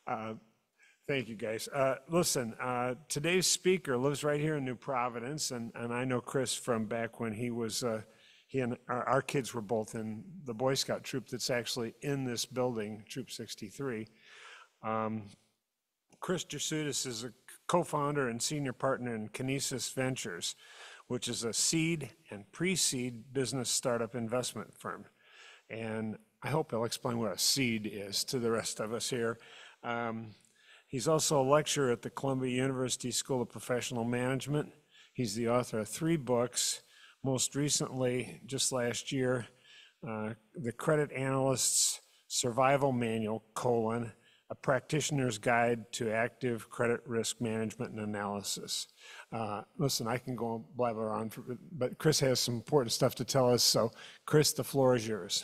Uh, Thank you, guys. Listen, today's speaker lives right here in New Providence, and I know Chris from back when he was, he and our kids were both in the Boy Scout troop that's actually in this building, Troop 63. Chris Jesutis is a co-founder and senior partner in Kinesis Ventures, which is a seed and pre-seed business startup investment firm. And I hope he'll explain what a seed is to the rest of us here. He's also a lecturer at the Columbia University School of Professional Management. He's the author of 3 books, most recently, just last year, The Credit Analyst's Survival Manual, A Practitioner's Guide to Active Credit Risk Management and Analysis. Listen, I can go blabber on, but Chris has some important stuff to tell us. So Chris, the floor is yours.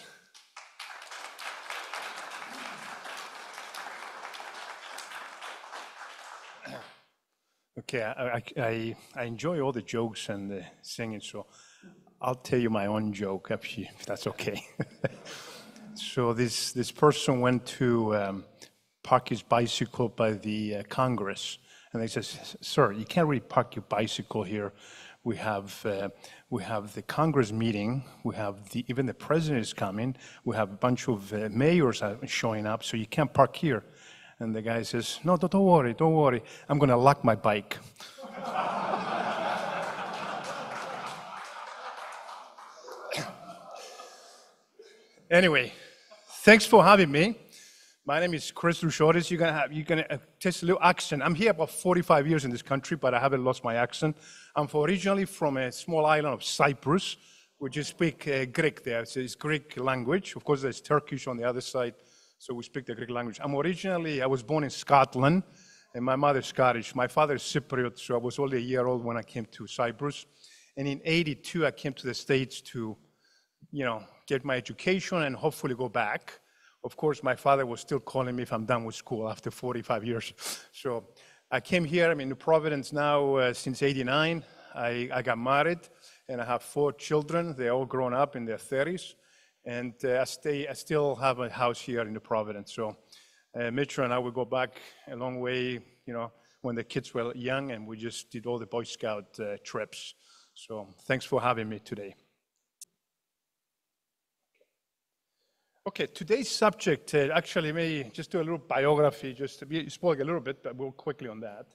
Okay, I enjoy all the jokes and the singing, so I'll tell you my own joke if that's okay. So this person went to park his bicycle by the Congress, and they says, "Sir, you can't really park your bicycle here. We have the Congress meeting. We have even the president is coming. We have a bunch of mayors showing up, so you can't park here." And the guy says, "No, don't worry, don't worry. I'm going to lock my bike." Anyway, thanks for having me. My name is Chris Lushotis. You're gonna taste a little accent. I'm here about 45 years in this country, but I haven't lost my accent. I'm originally from a small island of Cyprus. We just speak Greek there. So it's Greek language. Of course, there's Turkish on the other side. So we speak the Greek language. I was born in Scotland, and my mother's Scottish. My father is Cypriot, so I was only a year old when I came to Cyprus. And in '82, I came to the States to, get my education and hopefully go back. Of course, my father was still calling me if I'm done with school after 45 years. So I came here. I'm in New Providence now since '89. I got married, and I have 4 children. They're all grown up in their 30s. And I still have a house here in New Providence. So Mitchell and I will go back a long way, when the kids were young, and we just did all the Boy Scout trips. So thanks for having me today. Okay, today's subject, actually, maybe just do a little biography, just to spoil a little bit, but we'll quickly on that.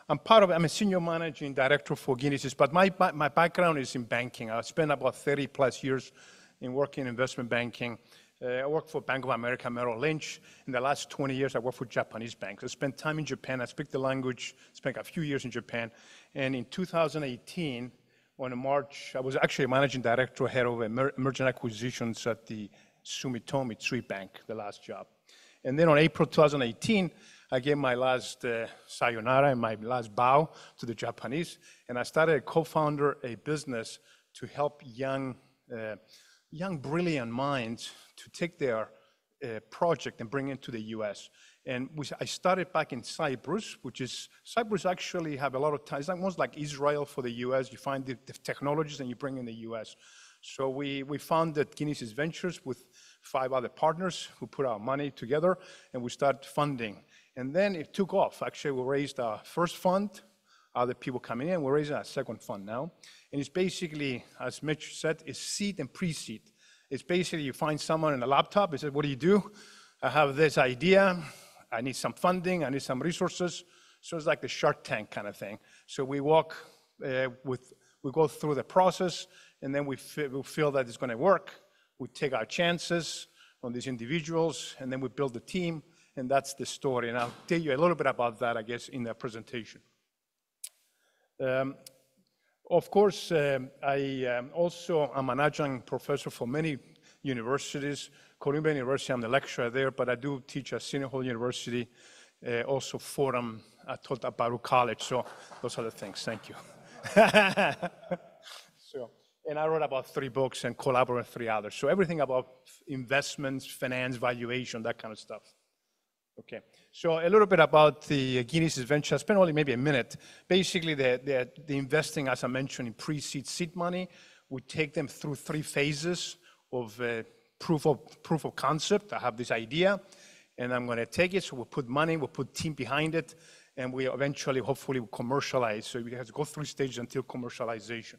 I'm a senior managing director for Kinesis, but my background is in banking. I spent about 30 plus years in working in investment banking. I worked for Bank of America, Merrill Lynch. In the last 20 years, I worked for Japanese banks. I spent time in Japan. I speak the language, spent a few years in Japan. And in 2018, on March, I was actually a managing director, head of merger and acquisitions at the Sumitomo Mitsui Bank, the last job. And then on April 2018, I gave my last sayonara and my last bow to the Japanese, and I started co-founder a business to help young brilliant minds to take their project and bring it to the U.S. And I started back in Cyprus, Cyprus actually have a lot of ties. It's almost like Israel for the U.S. You find the technologies and you bring in the U.S. So we founded Kinesis Ventures with 5 other partners who put our money together, and we started funding. And then it took off. Actually, we raised our first fund, other people coming in. We're raising our second fund now. And it's basically, as Mitch said, it's seed and pre-seed. It's basically you find someone in a laptop, they say, "What do you do?" "I have this idea. I need some funding. I need some resources." So it's like the Shark Tank kind of thing. So we we go through the process, and then we feel that it's going to work. We take our chances on these individuals, and then we build a team, and that's the story. And I'll tell you a little bit about that, I guess, in the presentation. Of course, I'm an adjunct professor for many universities. Columbia University, I'm the lecturer there, but I do teach at Seton Hall University, also Fordham. I taught at Baruch College, so those are the things. Thank you. And I wrote about 3 books and collaborated with 3 others. So everything about investments, finance, valuation, that kind of stuff. Okay, so a little bit about the Kinesis Venture. I spent only maybe a minute. Basically, the investing, as I mentioned, in pre-seed seed money. We take them through 3 phases of proof of concept. I have this idea, and I'm going to take it. So we'll put money, we'll put team behind it, and we eventually, hopefully, will commercialize. So we have to go through stages until commercialization.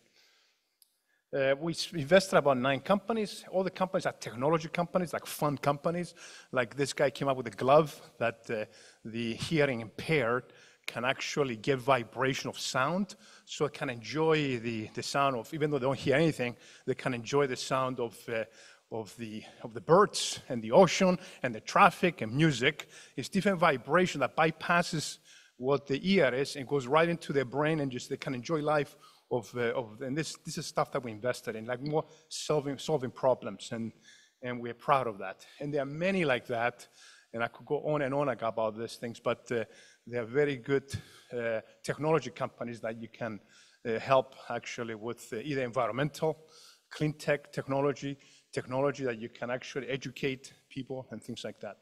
We invested about 9 companies. All the companies are technology companies, like fun companies. Like this guy came up with a glove that the hearing impaired can actually get vibration of sound, so it can enjoy the sound of, even though they don't hear anything, they can enjoy the sound of the birds and the ocean and the traffic and music. It's different vibration that bypasses what the ear is and goes right into their brain, and just they can enjoy life and this is stuff that we invested in, like more solving problems, and we're proud of that. And there are many like that, and I could go on and on about these things, but they are very good technology companies that you can help actually with either environmental, clean tech technology that you can actually educate people and things like that.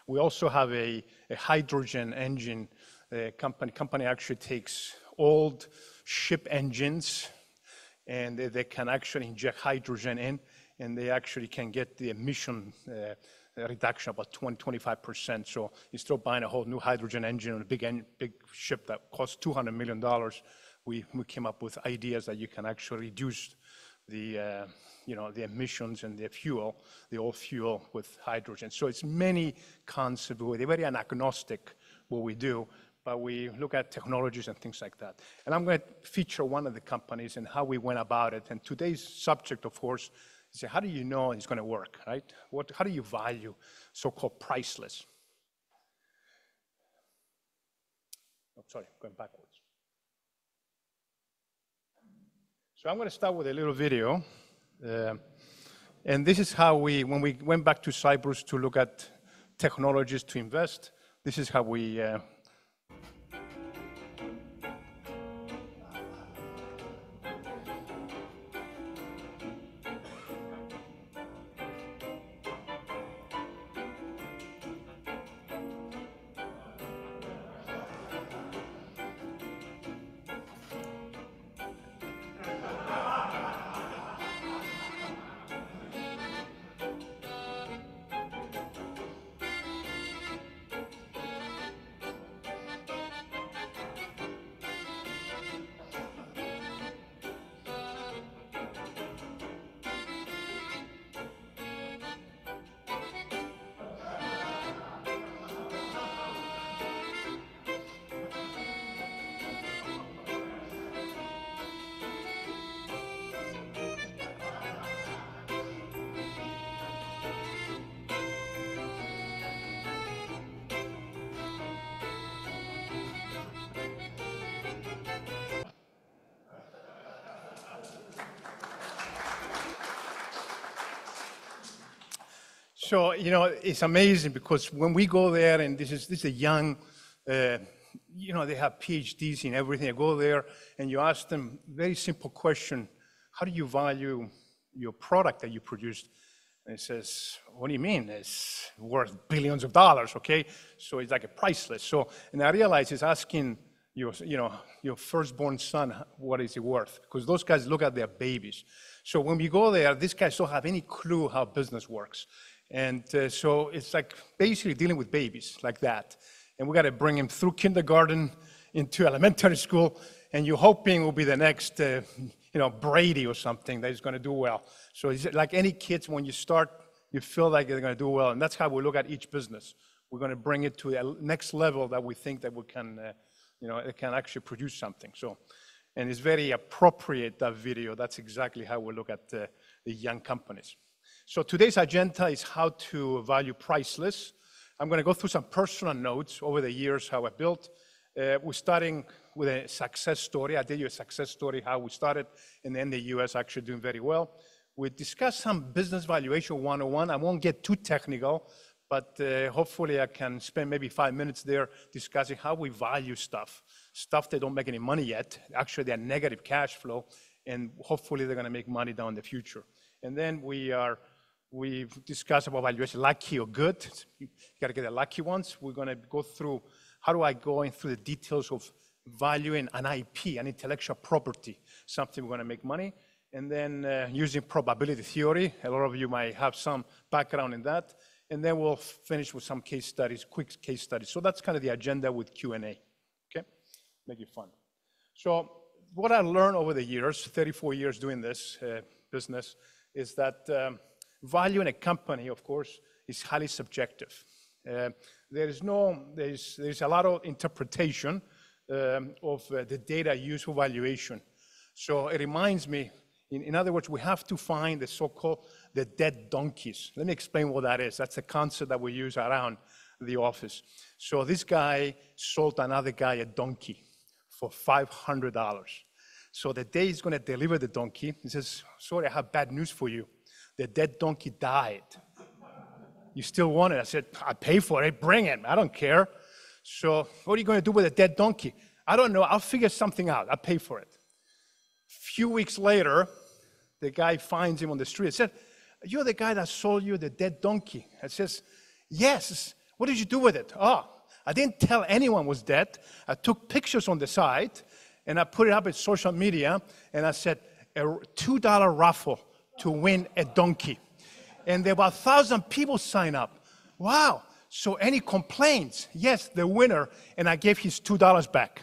We also have a hydrogen engine company. Company actually takes old ship engines, and they can actually inject hydrogen in, and they actually can get the emission reduction about 20-25%. So instead of buying a whole new hydrogen engine on a big ship that costs $200 million, we came up with ideas that you can actually reduce the the emissions and the old fuel with hydrogen. So it's many concepts. We're very agnostic what we do, but we look at technologies and things like that. And I'm going to feature one of the companies and how we went about it. And today's subject, of course, is how do you know it's going to work, right? How do you value so-called priceless? Oh, sorry, going backwards. So I'm going to start with a little video. And this is how when we went back to Cyprus to look at technologies to invest, this is how we So, it's amazing because when we go there, and this is a young, they have PhDs in everything. You go there and you ask them very simple question: how do you value your product that you produced? And it says, what do you mean? It's worth billions of dollars, okay? So it's like a priceless. So, and I realize it's asking your firstborn son, what is it worth? Because those guys look at their babies. So when we go there, these guys don't have any clue how business works. And so it's like basically dealing with babies like that. And we got to bring him through kindergarten into elementary school, and you're hoping will be the next, Brady or something that is going to do well. So it's like any kids, when you start, you feel like they're going to do well. And that's how we look at each business. We're going to bring it to the next level that we think that we can, it can actually produce something. So, and it's very appropriate, that video. That's exactly how we look at the young companies. So today's agenda is how to value priceless. I'm going to go through some personal notes over the years, how I built. We're starting with a success story. I tell you a success story, how we started, and then the U.S. actually doing very well. We discussed some business valuation 101. I won't get too technical, but hopefully I can spend maybe 5 minutes there discussing how we value stuff that don't make any money yet. Actually, they're negative cash flow, and hopefully they're going to make money down in the future. And then we've discussed about valuation, lucky or good. You got to get the lucky ones. We're going to go through, how do I go in through the details of valuing an IP, an intellectual property, something we're going to make money. and then using probability theory. A lot of you might have some background in that. And then we'll finish with some case studies, quick case studies. So that's kind of the agenda with Q&A, okay? Make it fun. So what I learned over the years, 34 years doing this business, is that value in a company, of course, is highly subjective. There's a lot of interpretation of the data used for valuation. So it reminds me, in other words, we have to find the so-called the dead donkeys. Let me explain what that is. That's a concept that we use around the office. So this guy sold another guy a donkey for $500. So the day he's going to deliver the donkey, he says, sorry, I have bad news for you. The dead donkey died. You still want it? I said, I pay for it. Bring it. I don't care. So what are you going to do with a dead donkey? I don't know. I'll figure something out. I'll pay for it. A few weeks later, the guy finds him on the street. He said, you're the guy that sold you the dead donkey. I says, yes. What did you do with it? Oh, I didn't tell anyone it was dead. I took pictures on the site, and I put it up in social media, and I said, a $2 raffle to win a donkey. And there were 1,000 people sign up. Wow. So any complaints? Yes, the winner. And I gave his $2 back.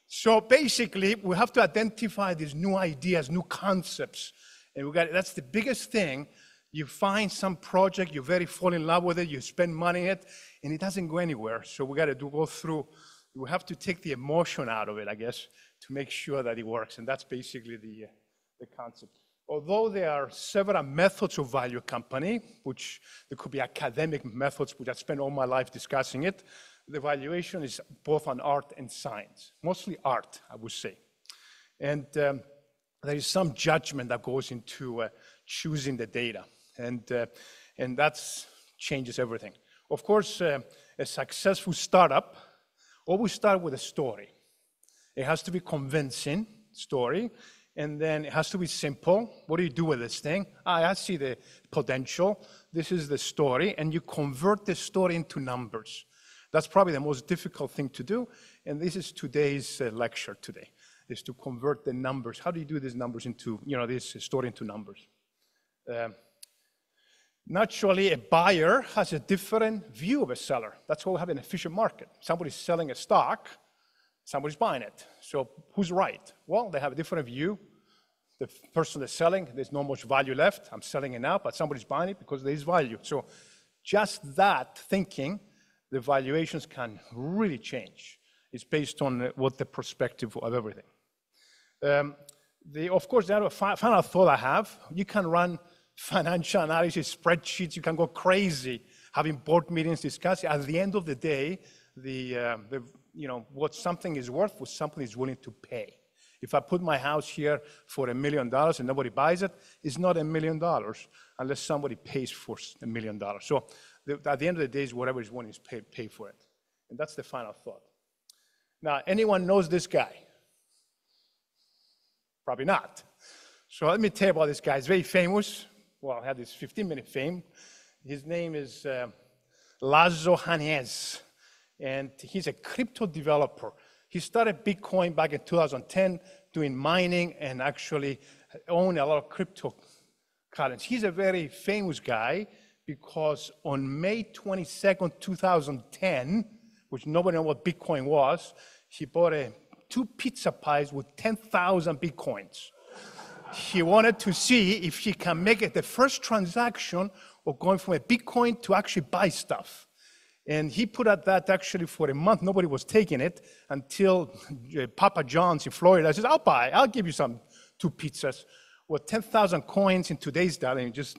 So basically, we have to identify these new ideas, new concepts. And that's the biggest thing. You find some project, you fall in love with it, you spend money on it, and it doesn't go anywhere. So we got to go through, we have to take the emotion out of it, I guess, to make sure that it works. And that's basically the concept. Although there are several methods of value company, which there could be academic methods, which I spent all my life discussing it, the valuation is both an art and science, mostly art, I would say. And there is some judgment that goes into choosing the data, and that changes everything. Of course, a successful startup always starts with a story. It has to be convincing story, and then it has to be simple. What do you do with this thing? I see the potential. This is the story, and you convert the story into numbers. That's probably the most difficult thing to do, and this is today's lecture today, is to convert the numbers. How do you do these numbers into, this story into numbers? Naturally, a buyer has a different view of a seller. That's what we have in an efficient market. Somebody's selling a stock, somebody's buying it. So who's right? Well, they have a different view. The person that's selling, there's not much value left. I'm selling it now, but somebody's buying it because there is value. So just that thinking, the valuations can really change. It's based on what the perspective of everything. Of course, the other final thought I have, you can run financial analysis, spreadsheets, you can go crazy having board meetings discussing. At the end of the day, what something is worth, what something is willing to pay. If I put my house here for $1 million and nobody buys it, it's not $1 million unless somebody pays for $1 million. So at the end of the day, is whatever is willing to pay for it. And that's the final thought. Now, anyone knows this guy? Probably not. So let me tell you about this guy. He's very famous. Well, I had this 15-minute fame. His name is Lazo Hernandez, and he's a crypto developer. He started Bitcoin back in 2010, doing mining and actually owned a lot of cryptocurrencies. He's a very famous guy because on May 22nd, 2010, which nobody knew what Bitcoin was, he bought 2 pizza pies with 10,000 Bitcoins. He wanted to see if he can make it the first transaction of going from a Bitcoin to actually buy stuff. And he put out that actually for a month, nobody was taking it until Papa John's in Florida says, I'll give you 2 pizzas. Well, 10,000 coins in today's dollar, it's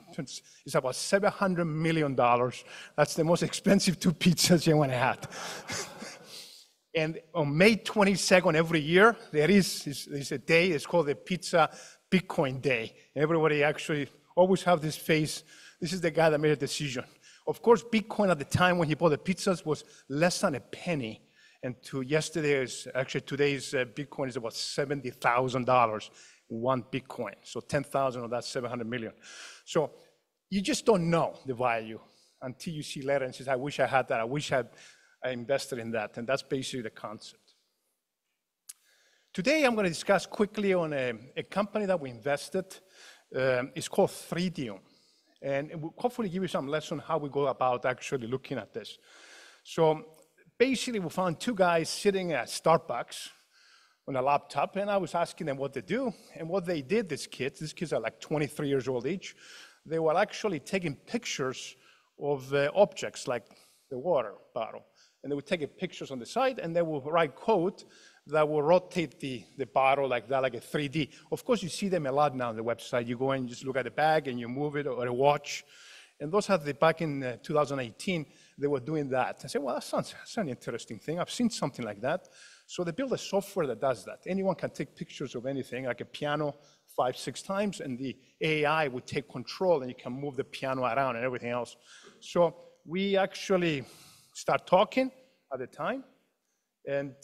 about $700 million. That's the most expensive 2 pizzas you want to have. And on May 22nd every year, there's a day, it's called the Pizza Bitcoin Day. Everybody actually always have this face. This is the guy that made a decision. Of course, Bitcoin at the time when he bought the pizzas was less than a penny. And today's Bitcoin is about $70,000, 1 Bitcoin. So 10,000 of that 700 million. So you just don't know the value until you see later and says, I wish I had that. I wish I invested in that. And that's basically the concept. Today, I'm going to discuss quickly on a company that we invested. It's called 3Dium. And it will hopefully give you some lesson how we go about actually looking at this. So basically, we found two guys sitting at Starbucks on a laptop, and I was asking them what they do. And what they did, these kids are like 23 years old each, they were actually taking pictures of objects like the water bottle. And they would take pictures on the side, and they would write code that will rotate the bottle like that, like a 3D. Of course, you see them a lot now on the website. You go in, you just look at the bag, and you move it, or a watch. And those are back in 2018, they were doing that. I said, well, that's an interesting thing. I've seen something like that. So they built a software that does that. Anyone can take pictures of anything, like a piano, 5, 6 times, and the AI would take control, and you can move the piano around and everything else. So we actually start talking at the time. And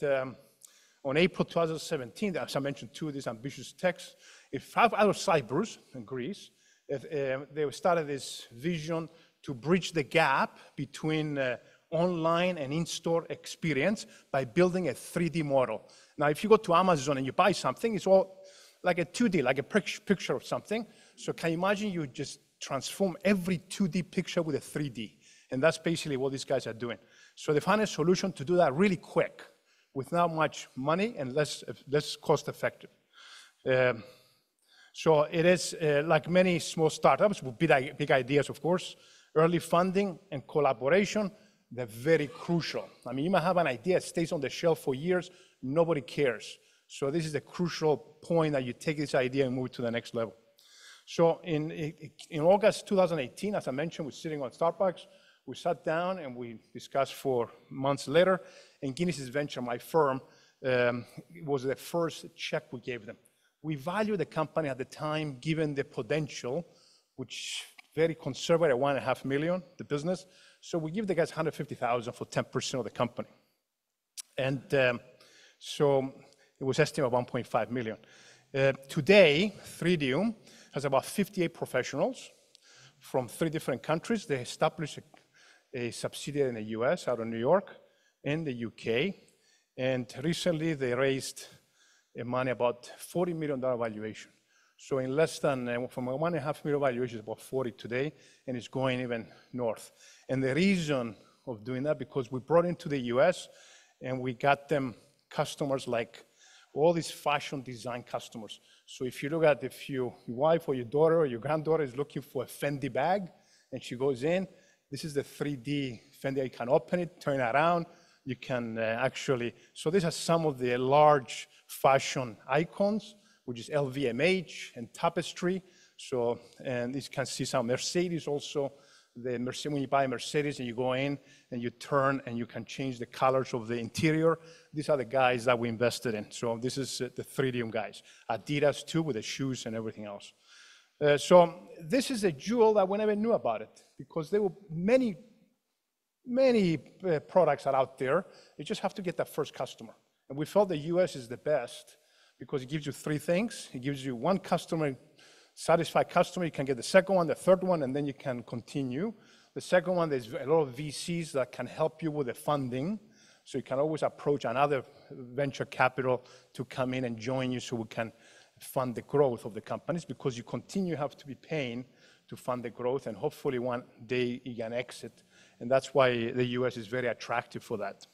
on April 2017, as I mentioned, two of these ambitious techs, out of Cyprus in Greece, they started this vision to bridge the gap between online and in-store experience by building a 3D model. Now, if you go to Amazon and you buy something, it's all like a 2D, like a picture of something. So can you imagine you just transform every 2D picture with a 3D? And that's basically what these guys are doing. So they found a solution to do that really quick, with not much money and less cost effective. So it is like many small startups with big ideas, of course. Early funding and collaboration, they're very crucial. I mean, you might have an idea, it stays on the shelf for years, nobody cares. So this is the crucial point that you take this idea and move it to the next level. So in August 2018, as I mentioned, we're sitting on Starbucks. We sat down and we discussed for months later. And Genesis Venture, my firm, was the first check we gave them. We valued the company at the time, given the potential, which very conservative, $1.5 million, the business. So we give the guys $150,000 for 10% of the company. And so it was estimated at $1.5 million. Today, 3Dium has about 58 professionals from 3 different countries. They established a subsidiary in the US, out of New York, and the UK. And recently, they raised money about $40 million valuation. So in less than, from a $1.5 million valuation, it's about 40 today, and it's going even north. And the reason of doing that, because we brought into the US, and we got them customers like all these fashion design customers. So if you look at if your wife or your daughter or your granddaughter is looking for a Fendi bag, and she goes in, this is the 3D Fendi. You can open it, turn it around. You can actually, so these are some of the large fashion icons, which is LVMH and Tapestry. So, and you can see some Mercedes also. When you buy a Mercedes and you go in and you turn and you can change the colors of the interior, these are the guys that we invested in. So this is the 3Dium guys. Adidas too, with the shoes and everything else. So this is a jewel that we never knew about it, because there were many products are out there. You just have to get that first customer. And we felt the US is the best because it gives you 3 things. It gives you one customer, satisfied customer. You can get the second one, the third one, and then you can continue. The second one, there's a lot of VCs that can help you with the funding. So you can always approach another venture capital to come in and join you so we can fund the growth of the companies, because you have to be paying to fund the growth, and hopefully one day you can exit. And that's why the US is very attractive for that.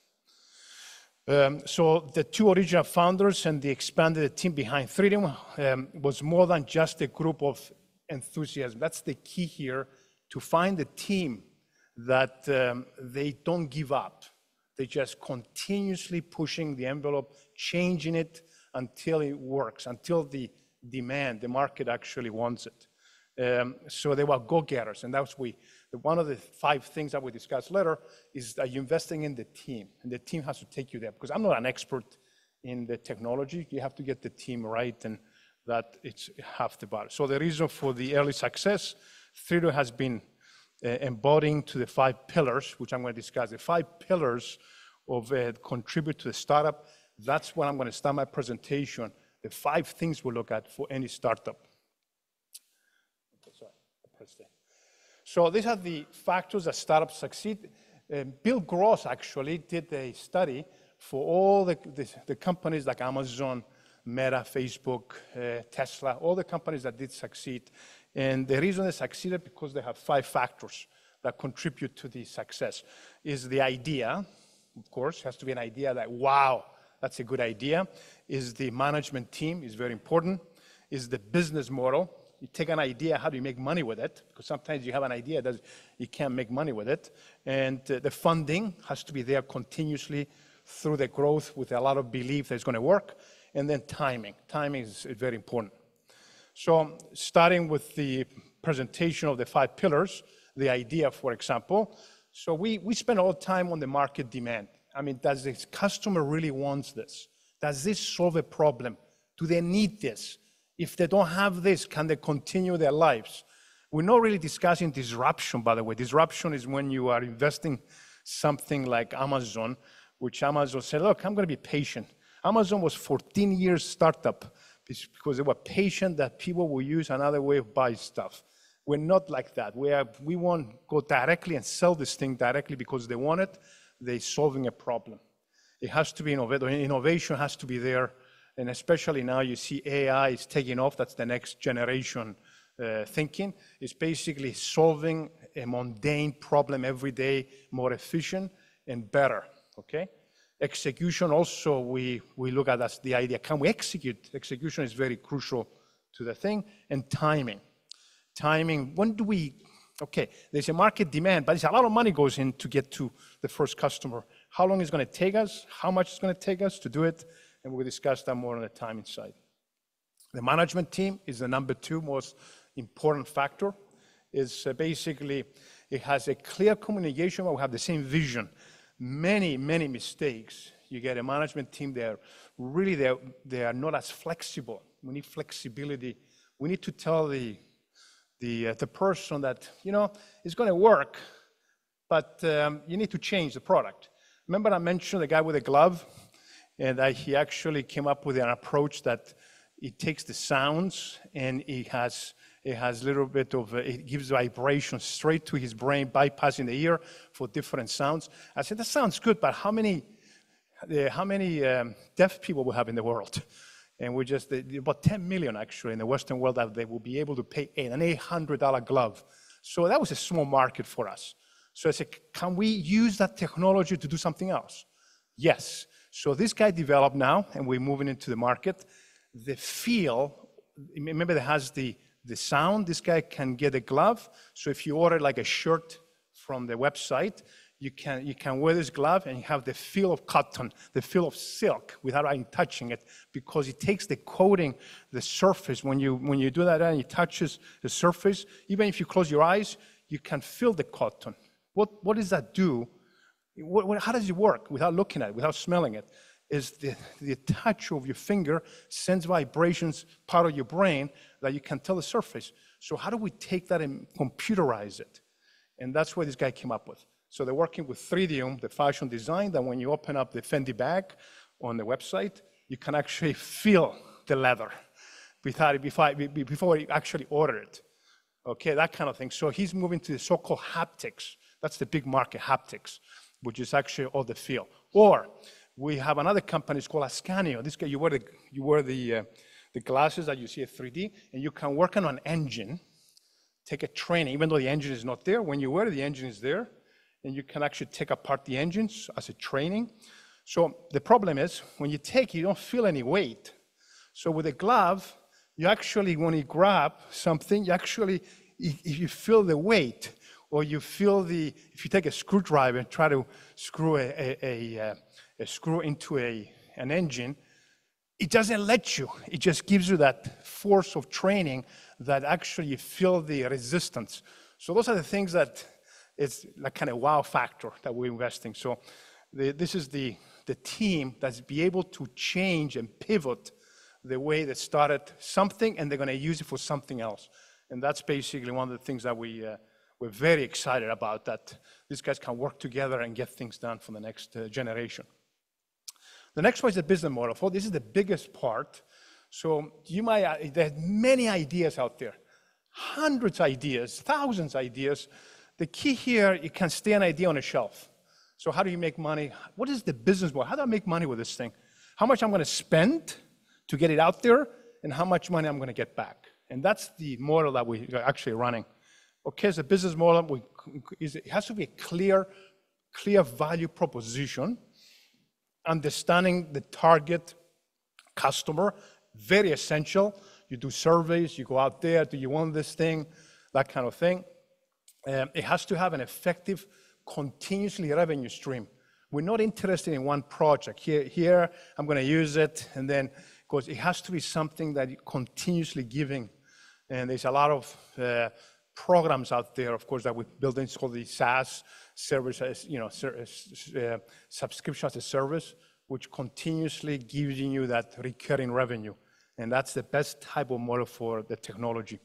So the 2 original founders and the expanded team behind 3Dium was more than just a group of enthusiasm. That's the key here, to find a team that they don't give up. They just continuously pushing the envelope, changing it until it works, until the demand, the market actually wants it. So they were go-getters, and that's one of the 5 things that we discussed later is that you're investing in the team, and the team has to take you there, because I'm not an expert in the technology. You have to get the team right, and that it's half the battle. So the reason for the early success, 3Dium has been embodying to the 5 pillars, which I'm going to discuss. The 5 pillars of contribute to the startup. That's what I'm going to start my presentation. The 5 things we look at for any startup. Sorry, I pressed it. So these are the factors that startups succeed. Bill Gross actually did a study for all the companies like Amazon, Meta, Facebook, Tesla, all the companies that did succeed. And the reason they succeeded because they have 5 factors that contribute to the success. Is the idea, of course, has to be an idea that, wow, that's a good idea. Is the management team is very important. Is the business model. You take an idea, how do you make money with it? Because sometimes you have an idea that you can't make money with it. And the funding has to be there continuously through the growth with a lot of belief that it's going to work. And then timing. Timing is very important. So starting with the presentation of the 5 pillars, the idea, for example. So we spend all the time on the market demand. I mean, does the customer really want this? Does this solve a problem? Do they need this? If they don't have this, can they continue their lives? We're not really discussing disruption, by the way. Disruption is when you are investing something like Amazon, which Amazon said, look, I'm going to be patient. Amazon was 14 years startup because they were patient that people will use another way of buying stuff. We're not like that. We want to go directly and sell this thing directly because they want it. They're solving a problem. It has to be innovative. Innovation has to be there. And especially now you see AI is taking off. That's the next generation thinking. It's basically solving a mundane problem every day more efficient and better, okay? Execution also, we look at as the idea. Can we execute? Execution is very crucial to the thing. And timing. Timing, when do we, okay, there's a market demand, but there's a lot of money goes in to get to the first customer. How long is it going to take us? How much is going to take us to do it? And we'll discuss that more on the timing side. The management team is the number 2 most important factor. Is basically, it has a clear communication, but we have the same vision. Many mistakes. You get a management team, they are not as flexible. We need flexibility. We need to tell the person that, you know, it's going to work, but you need to change the product. Remember I mentioned the guy with the glove? And he actually came up with an approach that it takes the sounds and it has a little bit of, it gives vibration straight to his brain, bypassing the ear for different sounds. I said, that sounds good, but how many deaf people we have in the world? And we just, about 10 million actually in the Western world that they will be able to pay an $800 glove. So that was a small market for us. So I said, can we use that technology to do something else? Yes. So this guy developed now, and we're moving into the market. The feel, remember that has the sound. This guy can get a glove. So if you order like a shirt from the website, you can wear this glove and you have the feel of cotton, the feel of silk without even touching it, because it takes the coating, the surface. When you do that and it touches the surface, even if you close your eyes, you can feel the cotton. What does that do? How does it work without looking at it, without smelling it? Is the touch of your finger sends vibrations part of your brain that you can tell the surface. So how do we take that and computerize it? And that's what this guy came up with. So they're working with 3Dium, the fashion design, that when you open up the Fendi bag on the website, you can actually feel the leather before you actually order it. Okay, that kind of thing. So he's moving to the so-called haptics. That's the big market, haptics, which is actually all the feel. Or we have another company, it's called Ascanio. This guy, you wear the glasses that you see at 3D, and you can work on an engine, take a training, even though the engine is not there. When you wear it, the engine is there, and you can actually take apart the engines as a training. So the problem is, when you take it, you don't feel any weight. So with a glove, you actually, when you grab something, you feel the weight, or you feel if you take a screwdriver and try to screw a screw into an engine, it doesn't let you. It just gives you that force of training that actually you feel the resistance. So those are the things that it's like kind of wow factor that we're investing. So this is the team that's be able to change and pivot the way they started something, and they're going to use it for something else. And that's basically one of the things that we're very excited about, that these guys can work together and get things done for the next generation. The next one is the business model. This is the biggest part. So there's many ideas out there, hundreds of ideas, thousands of ideas. The key here, it can stay an idea on a shelf. So how do you make money? What is the business model? How do I make money with this thing? How much I'm going to spend to get it out there and how much money I'm going to get back. And that's the model that we are actually running. Okay, so business model, it has to be a clear value proposition, understanding the target customer, very essential. You do surveys, you go out there, do you want this thing, that kind of thing. It has to have an effective, continuously revenue stream. We're not interested in one project. Here I'm going to use it, and then, because it has to be something that you're continuously giving. And there's a lot of programs out there, of course, that we build in. It's called the SaaS service, subscription as a service, which continuously gives you that recurring revenue. And that's the best type of model for the technology.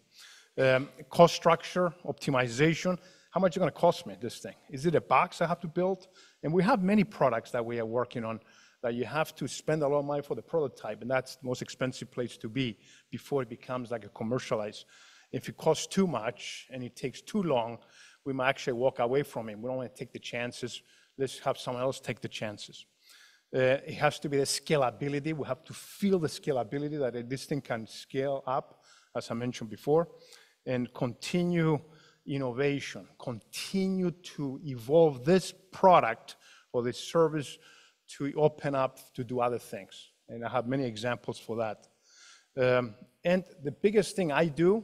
Cost structure, optimization. How much is it going to cost me, this thing? Is it a box I have to build? And we have many products that we are working on that you have to spend a lot of money for the prototype, and that's the most expensive place to be before it becomes like a commercialized. If it costs too much and it takes too long, we might actually walk away from it. We don't want to take the chances. Let's have someone else take the chances. It has to be the scalability. We have to feel the scalability that this thing can scale up, as I mentioned before, and continue innovation, continue to evolve this product or this service to open up to do other things. And I have many examples for that. And the biggest thing I do,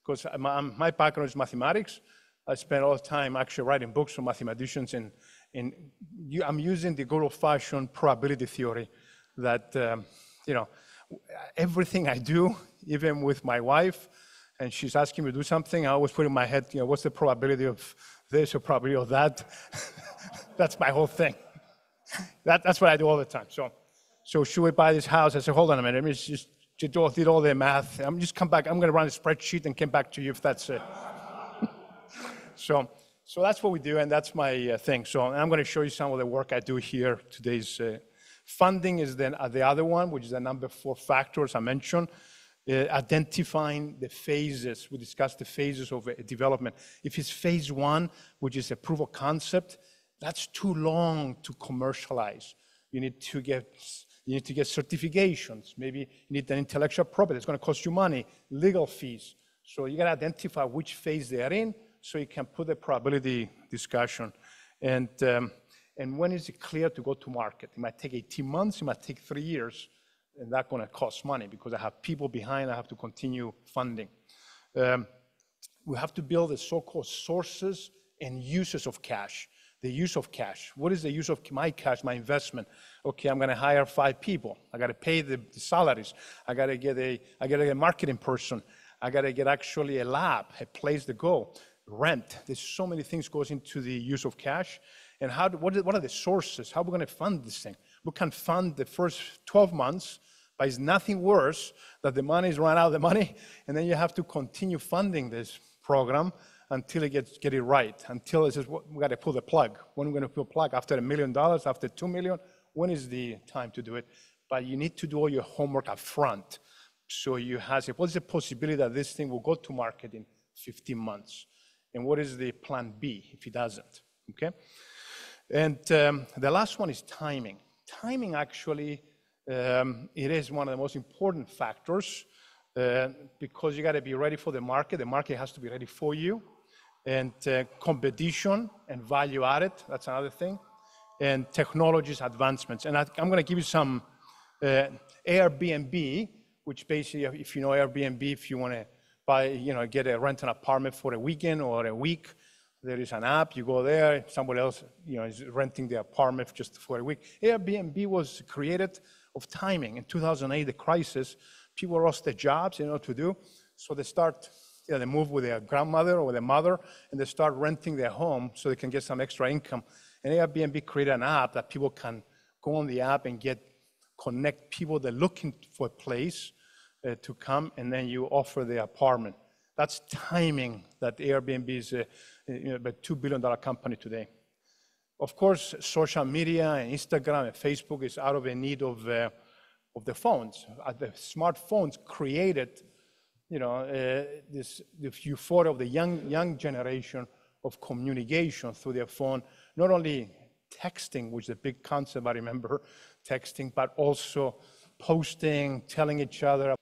because my background is mathematics, I spend all the time actually writing books for mathematicians, and I'm using the good old-fashioned probability theory that, everything I do, even with my wife, and she's asking me to do something, I always put in my head, what's the probability of this or probability of that? That's my whole thing. That's what I do all the time. So should we buy this house? I said, hold on a minute, let me just did all the math. I'm just come back, I'm gonna run a spreadsheet and come back to you if that's it. So that's what we do, and that's my thing. So I'm gonna show you some of the work I do here. Today's funding is then the other one, which is the number 4 factors I mentioned. Identifying the phases. We discussed the phases of development. If it's phase 1, which is a proof of concept, that's too long to commercialize. You need to get certifications. Maybe you need an intellectual property. It's going to cost you money, legal fees. So you got to identify which phase they are in so you can put the probability discussion. And when is it clear to go to market? It might take 18 months. It might take 3 years. And that's going to cost money because I have people behind. I have to continue funding. We have to build the so-called sources and uses of cash. The use of cash. What is the use of my cash, my investment? Okay, I'm going to hire 5 people. I got to pay the salaries. I got to get a marketing person. I got to get actually a lab, a place to go, rent. There's so many things goes into the use of cash. And what are the sources? How are we going to fund this thing? We can fund the first 12 months, but it's nothing worse that the money's run out of the money, and then you have to continue funding this program until it get it right, until it says, we got to pull the plug. When are we going to pull the plug? After $1 million, after $2 million? When is the time to do it? But you need to do all your homework up front. So you have, what's the possibility that this thing will go to market in 15 months? And what is the plan B if it doesn't, okay? And the last one is timing. Timing actually, it is one of the most important factors because you got to be ready for the market. The market has to be ready for you. And competition and value added, that's another thing. And technologies advancements. And I'm going to give you some Airbnb, which basically, if you know Airbnb, if you want to buy, rent an apartment for a weekend or a week, there is an app, you go there, somebody else, is renting the apartment just for a week. Airbnb was created of timing. In 2008, the crisis, people lost their jobs, they didn't know what to do. So they move with their grandmother or their mother, and they start renting their home so they can get some extra income. And Airbnb created an app that people can go on the app and connect people that are looking for a place to come, and then you offer the apartment. That's timing that Airbnb is a $2 billion company today. Of course, social media and Instagram and Facebook is out of a need of the phones. The smartphones created this euphoria of the young generation of communication through their phone, not only texting, which is a big concept, I remember texting, but also posting, telling each other.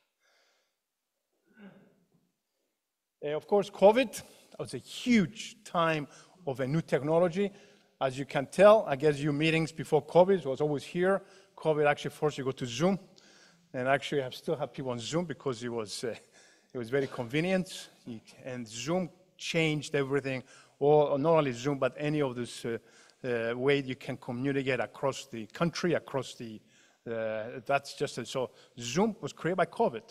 Of course, COVID was a huge time of a new technology. As you can tell, I guess your meetings before COVID was always here. COVID actually forced you to go to Zoom. And actually, I still have people on Zoom because it was very convenient. And Zoom changed everything, or not only Zoom, but any of this way you can communicate across the country, across that's just it. So Zoom was created by COVID.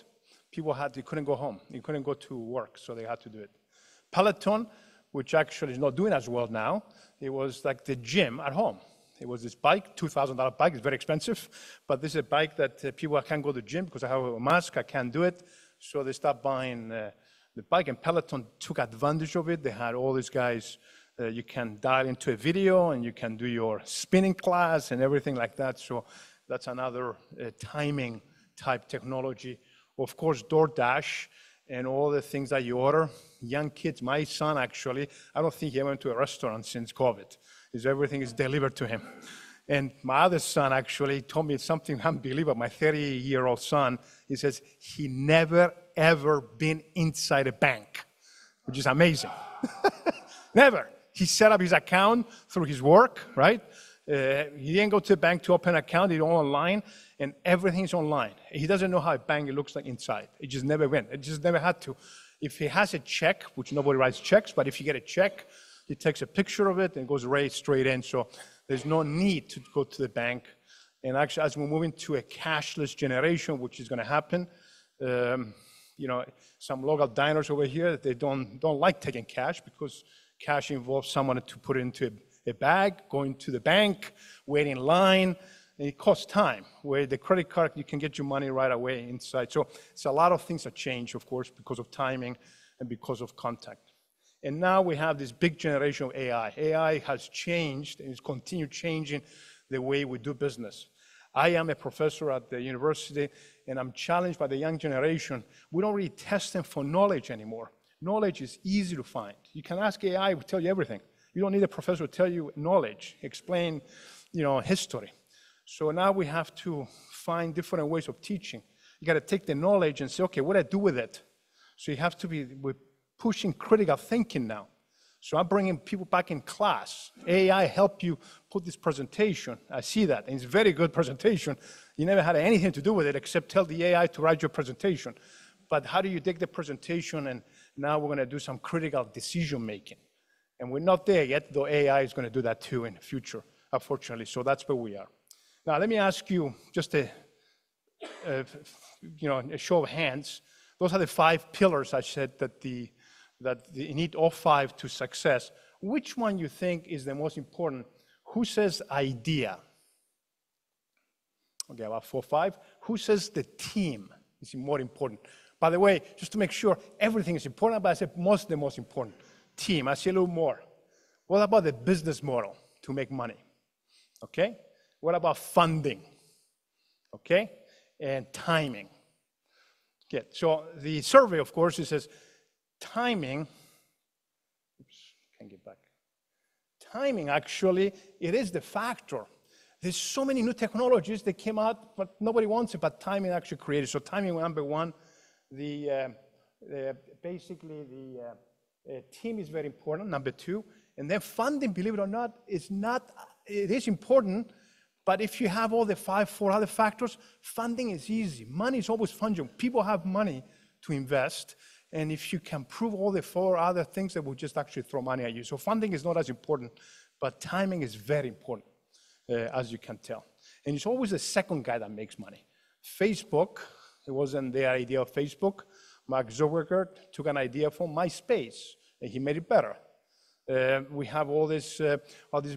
People they couldn't go home. They couldn't go to work, so they had to do it. Peloton, which actually is not doing as well now, it was like the gym at home. It was this bike, $2,000 bike. It's very expensive, but this is a bike that people can't go to the gym because I have a mask. I can't do it. So they stopped buying the bike, and Peloton took advantage of it. They had all these guys. You can dial into a video, and you can do your spinning class and everything like that. So that's another timing type technology. Of course, DoorDash and all the things that you order. Young kids, my son actually, I don't think he went to a restaurant since COVID. Everything is delivered to him. And my other son actually told me something unbelievable. My 30-year-old son, he says he never, ever been inside a bank, which is amazing. Never. He set up his account through his work, right? He didn't go to the bank to open an account. He did it online, and everything's online. He doesn't know how a bank looks like inside. He just never went. He just never had to. If he has a check, which nobody writes checks, but if you get a check, he takes a picture of it and goes right straight in. So there's no need to go to the bank. And actually, as we're moving to a cashless generation, which is going to happen, some local diners over here, they don't like taking cash because cash involves someone to put it into a bag, going to the bank, waiting in line, and it costs time. Where the credit card, you can get your money right away inside. So it's a lot of things that change, of course, because of timing and because of contact. And now we have this big generation of AI. AI has changed and is continued changing the way we do business. I am a professor at the university, and I'm challenged by the young generation. We don't really test them for knowledge anymore. Knowledge is easy to find. You can ask AI, it will tell you everything. You don't need a professor to tell you knowledge, explain, history. So now we have to find different ways of teaching. You got to take the knowledge and say, okay, what do I do with it? So you have to we're pushing critical thinking now. So I'm bringing people back in class. AI helped you put this presentation. I see that, and it's a very good presentation. You never had anything to do with it except tell the AI to write your presentation. But how do you take the presentation, and now we're going to do some critical decision making. And we're not there yet, though AI is going to do that too in the future, unfortunately. So that's where we are. Now, let me ask you just a show of hands. Those are the 5 pillars I said that you need all 5 to success. Which one you think is the most important? Who says idea? Okay, about 4 or 5. Who says the team is more important? By the way, just to make sure, everything is important, but I said the most important. Team, I see a little more. What about the business model to make money? Okay? What about funding? Okay? And timing. Okay, so the survey, of course, it says timing, can't get back. Timing, actually, it is the factor. There's so many new technologies that came out, but nobody wants it, but timing actually created. So timing, number 1, basically the team is very important, number 2. And then funding, believe it or not, it is important, but if you have all the 4 other factors, funding is easy. Money is always fungible. People have money to invest, and if you can prove all the 4 other things, they will just actually throw money at you. So funding is not as important, but timing is very important, as you can tell. And it's always the second guy that makes money. Facebook, it wasn't their idea of Facebook. Mark Zuckerberg took an idea from MySpace, and he made it better. We have all this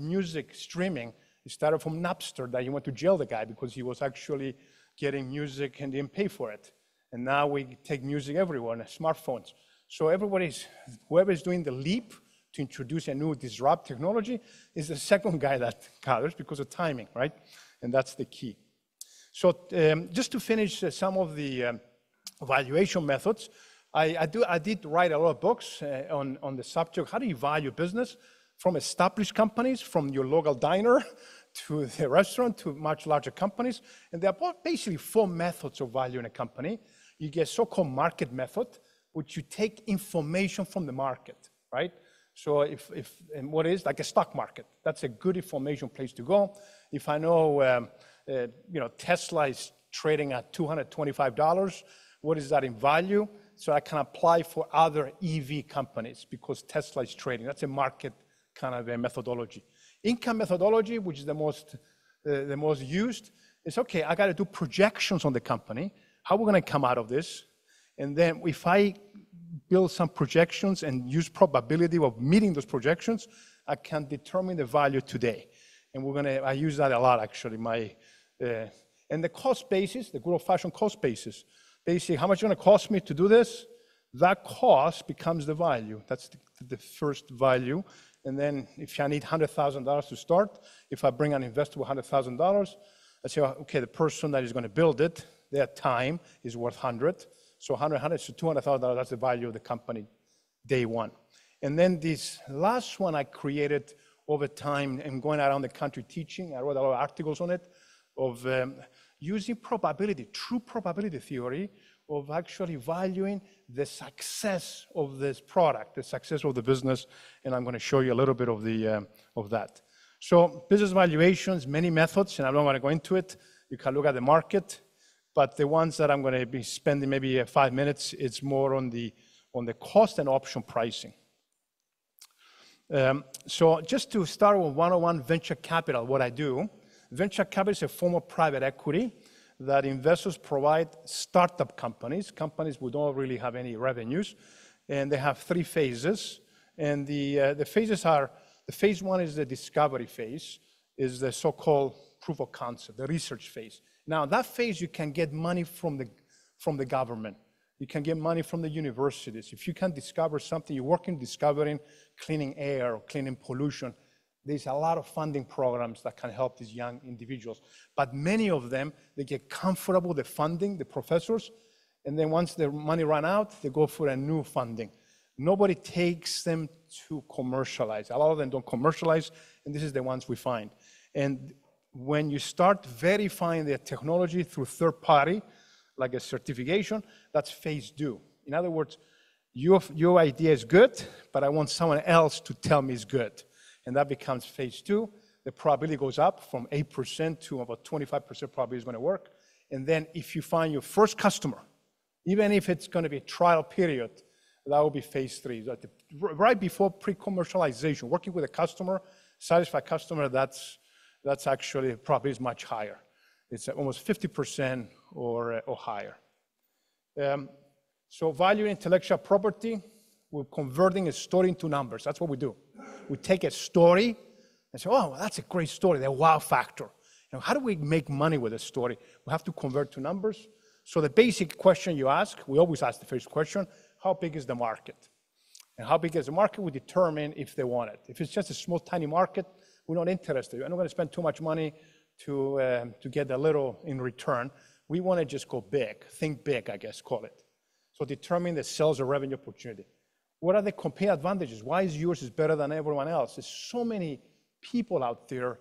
music streaming. It started from Napster, that he went to jail the guy because he was actually getting music and didn't pay for it. And now we take music everywhere on smartphones. So whoever's doing the leap to introduce a new disrupt technology is the second guy that gathers because of timing, right? And that's the key. So just to finish some of the valuation methods, I did write a lot of books on the subject, how do you value business? From established companies, from your local diner, to the restaurant, to much larger companies. And there are basically 4 methods of valuing a company. You get so-called market method, which you take information from the market, right? So and what is like a stock market? That's a good information place to go. If I know, Tesla is trading at $225, what is that in value? So I can apply for other EV companies because Tesla is trading. That's a market kind of a methodology. Income methodology, which is the most used, is okay, I got to do projections on the company. How we're going to come out of this? And then if I build some projections and use probability of meeting those projections, I can determine the value today. And I use that a lot actually. And the cost basis, the good old-fashioned cost basis. Basically, how much is it going to cost me to do this? That cost becomes the value. That's the first value. And then if I need $100,000 to start, if I bring an investor with $100,000, I say, okay, the person that is going to build it, their time is worth 100. So 100, so $200,000, that's the value of the company day one. And then this last one I created over time and going around the country teaching. I wrote a lot of articles on it of using probability, true probability theory of actually valuing the success of this product, the success of the business, and I'm going to show you a little bit of that. So business valuations, many methods, and I don't want to go into it. You can look at the market, but the ones that I'm going to be spending maybe 5 minutes, it's more on the cost and option pricing. So just to start with 101 venture capital, what I do. Venture capital is a form of private equity that investors provide startup companies who don't really have any revenues. And they have 3 phases. And the phases are, the phase 1 is the discovery phase, is the so-called proof of concept, the research phase. Now, that phase, you can get money from the government. You can get money from the universities. If you can discover something, you're working discovering cleaning air or cleaning pollution, there's a lot of funding programs that can help these young individuals. But many of them, they get comfortable with the funding, the professors, and then once their money run out, they go for a new funding. Nobody takes them to commercialize. A lot of them don't commercialize, and this is the ones we find. And when you start verifying the technology through third party, like a certification, that's phase 2. In other words, your idea is good, but I want someone else to tell me it's good. And that becomes phase 2. The probability goes up from 8% to about 25% probability is going to work. And then if you find your first customer, even if it's going to be a trial period, that will be phase 3. Right before pre-commercialization, working with a customer, satisfied customer, that's actually probably is much higher. It's almost 50% or higher. So valuing intellectual property, we're converting a story into numbers. That's what we do. We take a story and say, oh, well, that's a great story, the wow factor. How do we make money with a story? We have to convert to numbers. So the basic question you ask, we always ask the first question, how big is the market? And how big is the market? We determine if they want it. If it's just a small, tiny market, we're not interested. We're not going to spend too much money to get a little in return. We want to just go big, think big, I guess, call it. So determine the sales or revenue opportunity. What are the compare advantages? Why is yours better than everyone else? There's so many people out there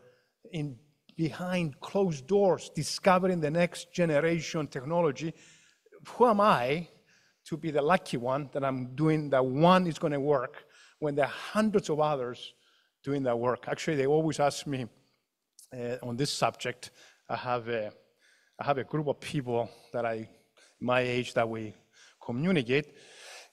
behind closed doors discovering the next generation technology. Who am I to be the lucky one that I'm doing that one is going to work when there are hundreds of others doing that work? Actually, they always ask me on this subject. I have a group of people that my age that we communicate,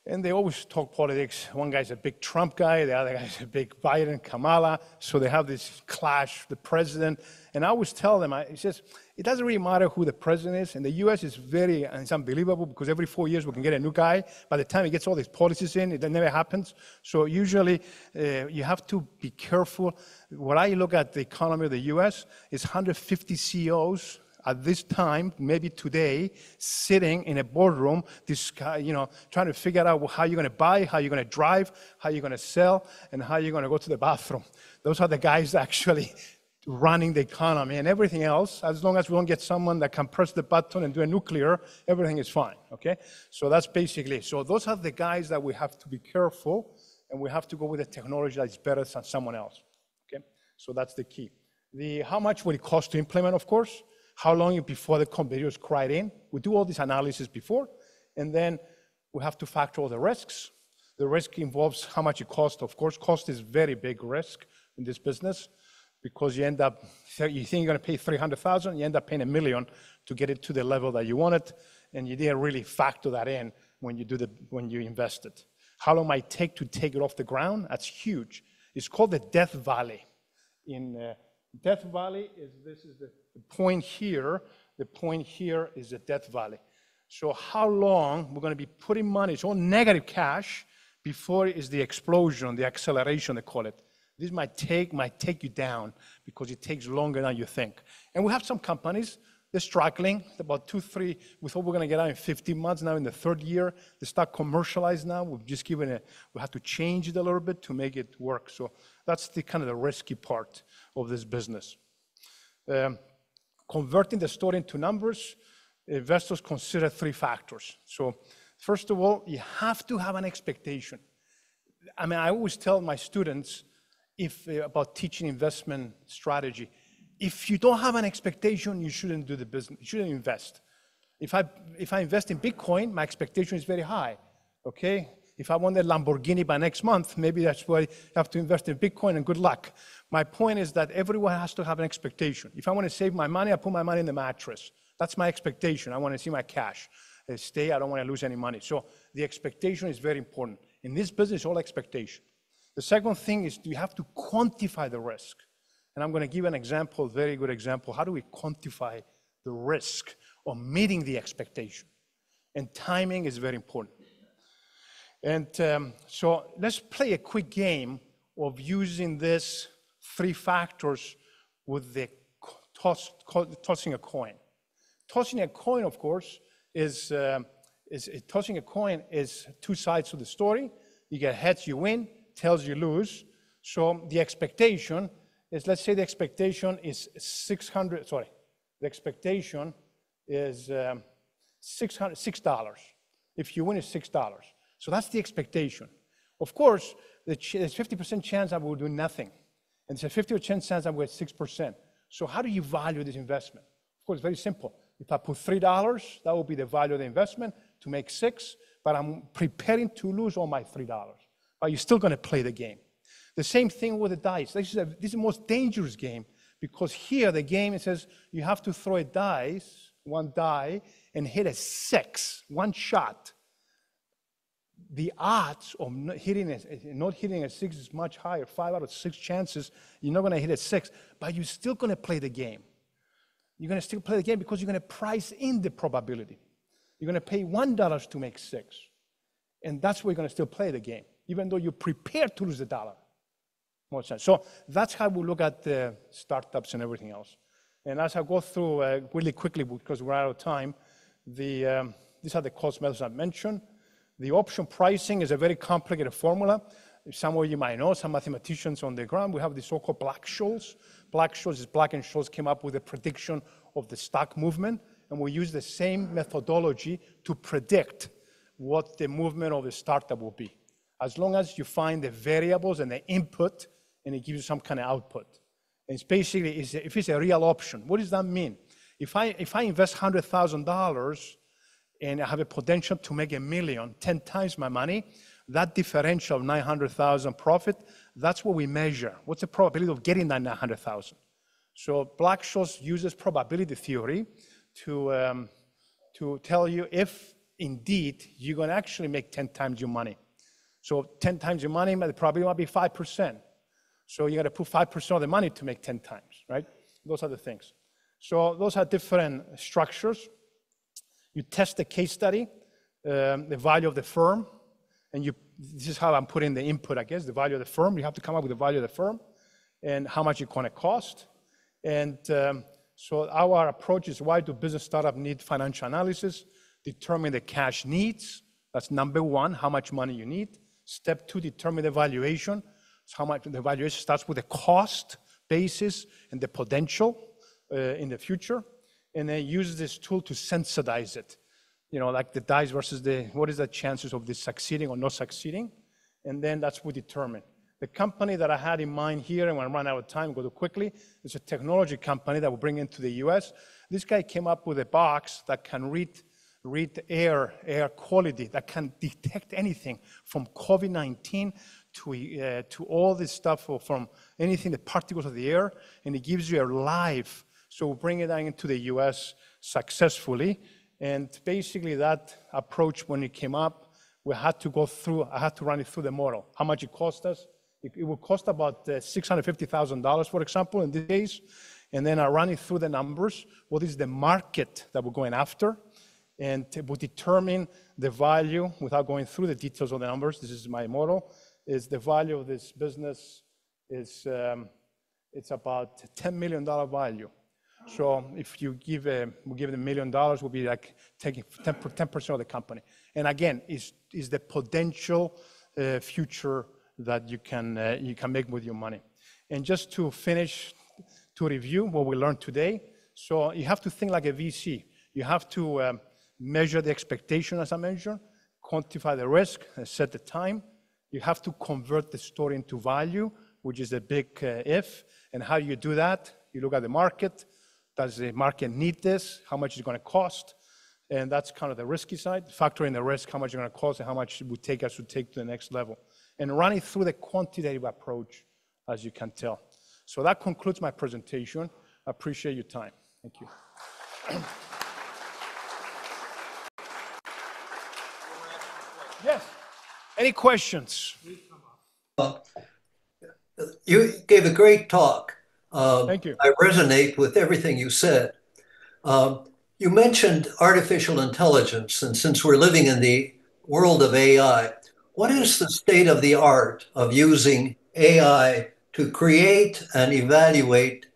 and they always talk politics. One guy's a big Trump guy, the other guy's a big Biden, Kamala, so they have this clash, the president, and I always tell them, he says, it doesn't really matter who the president is, and the US is it's unbelievable because every 4 years we can get a new guy. By the time he gets all these policies in, it never happens. So usually you have to be careful. When I look at the economy of the US, it's 150 CEOs at this time, maybe today, sitting in a boardroom, trying to figure out how you're going to buy, how you're going to drive, how you're going to sell, and how you're going to go to the bathroom. Those are the guys actually running the economy, and everything else, as long as we don't get someone that can press the button and do a nuclear, everything is fine, okay? So that's basically, so those are the guys that we have to be careful, and we have to go with a technology that is better than someone else, okay? So that's the key. How much will it cost to implement, of course, how long before the competitors cried in. We do all this analysis before, and then we have to factor all the risks. The risk involves how much it costs. Of course, cost is very big risk in this business because you end up, you think you're gonna pay $300,000, you end up paying $1 million to get it to the level that you want it, and you didn't really factor that in when you invest it. How long might it take to take it off the ground? That's huge. It's called the Death Valley. In Death Valley this is the point here. The point here is the Death Valley. So how long we're going to be putting money, it's all negative cash, before is the explosion, the acceleration they call it. This might take you down because it takes longer than you think. And we have some companies, they're struggling, about 2-3, we thought we're going to get out in 15 months, now in the third year, they start commercialized now. We've just given it, we have to change it a little bit to make it work. So that's the kind of the risky part of this business. Converting the story into numbers, investors consider 3 factors. So first of all, you have to have an expectation. I mean, I always tell my students about teaching investment strategy, if you don't have an expectation, you shouldn't do the business, you shouldn't invest. If I invest in Bitcoin, my expectation is very high, okay? If I want a Lamborghini by next month, maybe that's why you have to invest in Bitcoin and good luck. My point is that everyone has to have an expectation. If I want to save my money, I put my money in the mattress. That's my expectation. I want to see my cash stay. I don't want to lose any money. So the expectation is very important. In this business, all expectation. The second thing is you have to quantify the risk. And I'm going to give an example, a very good example. How do we quantify the risk of meeting the expectation? And timing is very important. And so let's play a quick game of using these 3 factors with the tossing a coin. Tossing a coin, of course, tossing a coin is 2 sides of the story. You get heads, you win, tails, you lose. So the expectation is, let's say the expectation is the expectation is $6. If you win, it's $6. So that's the expectation. Of course, there's 50% chance I will do nothing. And there's a 50% chance I will get 6%. So how do you value this investment? Of course, very simple. If I put $3, that will be the value of the investment to make 6, but I'm preparing to lose all my $3. But you're still going to play the game. The same thing with the dice. This is the most dangerous game because here the game, it says you have to throw a dice, 1 die, and hit a 6, 1 shot. The odds of not hitting a 6 is much higher, 5 out of 6 chances you're not going to hit a 6, but you're still going to play the game. You're going to still play the game because you're going to price in the probability. You're going to pay $1 to make 6, and that's why you're going to still play the game, even though you're prepared to lose the $1. More sense. So that's how we look at the startups and everything else. And as I go through really quickly, because we're out of time, these are the cost methods I mentioned. The option pricing is a very complicated formula. Some of you might know, some mathematicians on the ground, we have the so-called Black-Scholes. Black-Scholes is Black and Scholes came up with a prediction of the stock movement, and we use the same methodology to predict what the movement of the startup will be. As long as you find the variables and the input, and it gives you some kind of output. And it's basically, if it's a real option, what does that mean? If I invest $100,000 and I have a potential to make $1 million, 10 times my money, that differential of 900,000 profit, that's what we measure. What's the probability of getting that 900,000? So Black-Scholes uses probability theory to tell you if indeed you're going to actually make 10 times your money. So 10 times your money, the probability might be 5%. So you got to put 5% of the money to make 10 times, right? Those are the things. So those are different structures. You test the case study, the value of the firm, and this is how I'm putting the input, I guess, the value of the firm. You have to come up with the value of the firm and how much it's going to cost. And so our approach is, why do business startups need financial analysis? Determine the cash needs. That's number 1, how much money you need. Step 2, determine the valuation. So how much the valuation starts with the cost basis and the potential in the future. And then use this tool to sensitize it. You know, like the dice versus what is the chances of this succeeding or not succeeding? And then that's what we determine. The company that I had in mind here, and when I run out of time, go too quickly, is a technology company that we'll bring into the US. This guy came up with a box that can read air quality, that can detect anything from COVID-19 to all this stuff, or from anything, the particles of the air, and it gives you a live. So we'll bring it into the US successfully. And basically that approach, when it came up, I had to run it through the model. How much it cost us? It would cost about $650,000, for example, in this case. And then I ran it through the numbers. What is the market that we're going after? And we determine the value without going through the details of the numbers. This is my model. Is the value of this business is it's about $10 million value. So if you give them $1 million, we'll be like taking 10% of the company. And again, is the potential future that you can make with your money. And just to finish, to review what we learned today. So you have to think like a VC. You have to measure the expectation, as I mentioned, quantify the risk, set the time. You have to convert the story into value, which is a big if. And how do you do that? You look at the market. Does the market need this? How much is it going to cost? And that's kind of the risky side. Factor in the risk, how much it's going to cost, and how much it would take us to take to the next level. And run it through the quantitative approach, as you can tell. So that concludes my presentation. I appreciate your time. Thank you. Yes. Any questions? You gave a great talk. Thank you. I resonate with everything you said. You mentioned artificial intelligence, and since we're living in the world of AI, what is the state of the art of using AI to create and evaluate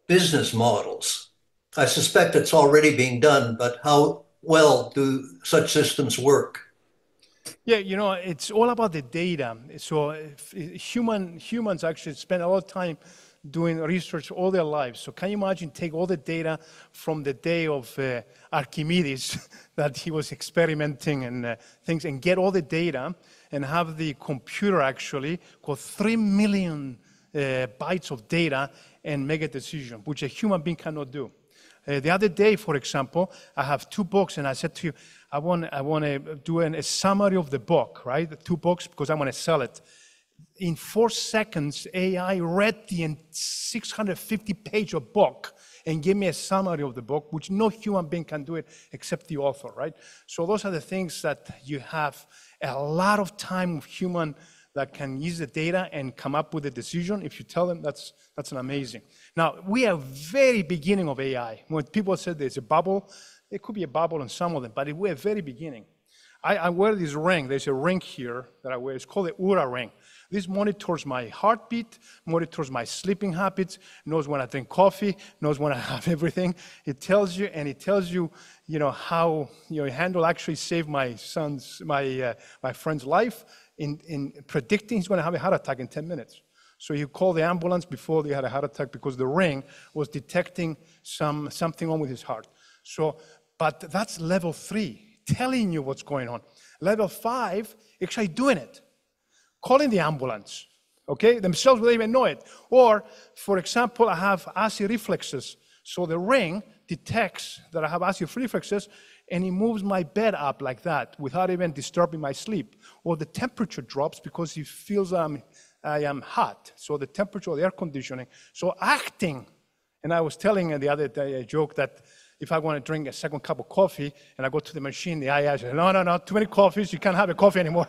business models? I suspect it's already being done, but how well do such systems work? Yeah, it's all about the data. So humans actually spend a lot of time doing research all their lives. So can you imagine take all the data from the day of Archimedes that he was experimenting and things, and get all the data and have the computer actually got 3 million bytes of data and make a decision, which a human being cannot do. The other day, for example, I have 2 books, and I said to you, I want to do a summary of the book, right? The 2 books, because I want to sell it. In 4 seconds, AI read the 650-page of book and gave me a summary of the book, which no human being can do it except the author, right? So those are the things that you have a lot of time of human that can use the data and come up with a decision. If you tell them, that's an amazing. Now, we are very beginning of AI. When people said there's a bubble, it could be a bubble in some of them, but we're very beginning. I wear this ring. There's a ring here that I wear. It's called the Oura ring. This monitors my heartbeat, monitors my sleeping habits, knows when I drink coffee, knows when I have everything. It tells you, and it tells you, how your handle actually saved my friend's life in predicting he's going to have a heart attack in 10 minutes. So you call the ambulance before they had a heart attack because the ring was detecting something wrong with his heart. So, but that's level 3. Telling you what's going on. Level 5, actually doing it. Calling the ambulance, okay? Themselves without even know it. Or, for example, I have acid reflexes. So the ring detects that I have acid reflexes, and it moves my bed up like that without even disturbing my sleep. Or the temperature drops because it feels I am hot. So the temperature of the air conditioning. So acting, and I was telling the other day a joke that if I want to drink a second cup of coffee and I go to the machine, the AI says, no, too many coffees, you can't have a coffee anymore.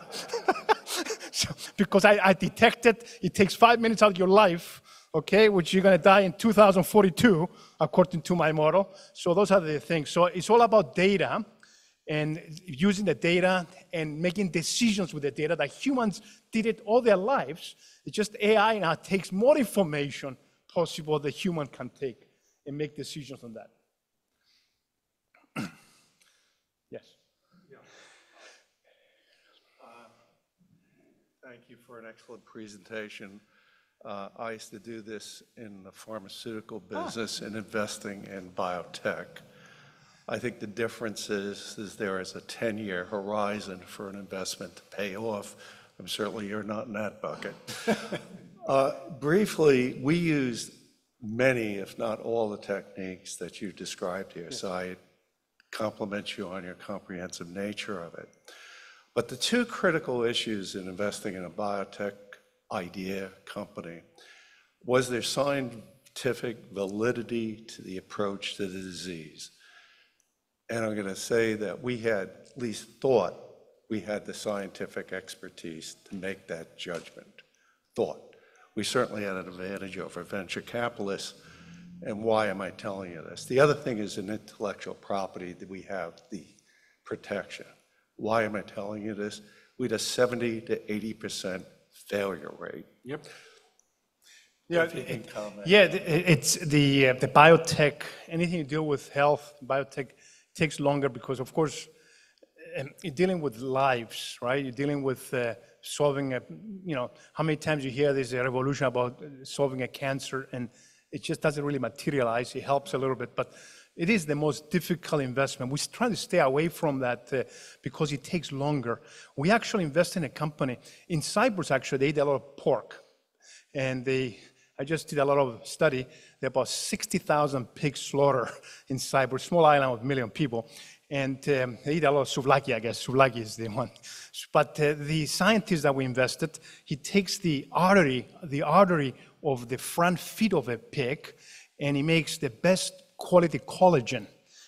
So, because I detected it takes 5 minutes out of your life, okay, which you're going to die in 2042, according to my model. So those are the things. So it's all about data and using the data and making decisions with the data that humans did it all their lives. It's just AI now takes more information possible the human can take and make decisions on that. Yes. Yeah. Thank you for an excellent presentation. I used to do this in the pharmaceutical business and investing in biotech. I think the difference is there is a 10-year horizon for an investment to pay off certainly you're not in that bucket. Briefly, we used many, if not all, the techniques that you described here, so I compliment you on your comprehensive nature of it. But the two critical issues in investing in a biotech idea company was their scientific validity to the approach to the disease. And I'm going to say that we had, at least thought, we had the scientific expertise to make that judgment. Thought. We certainly had an advantage over venture capitalists. And why am I telling you this? The other thing is in intellectual property that we have the protection. Why am I telling you this? We had a 70 to 80% failure rate. Yep. Yeah, If you can comment. yeah, it's the biotech, anything you deal with health, biotech takes longer because, of course, you're dealing with lives, right? You're dealing with solving a, how many times you hear there's a revolution about solving a cancer and it just doesn't really materialize. It helps a little bit, but it is the most difficult investment. We're trying to stay away from that because it takes longer. We actually invest in a company. In Cyprus, actually, they eat a lot of pork. And I just did a lot of study. There are about 60,000 pigs slaughter in Cyprus, small island with 1 million people. And they eat a lot of souvlaki, I guess. Souvlaki is the one. But the scientist that we invested, he takes the artery of the front feet of a pig, and he makes the best quality collagen.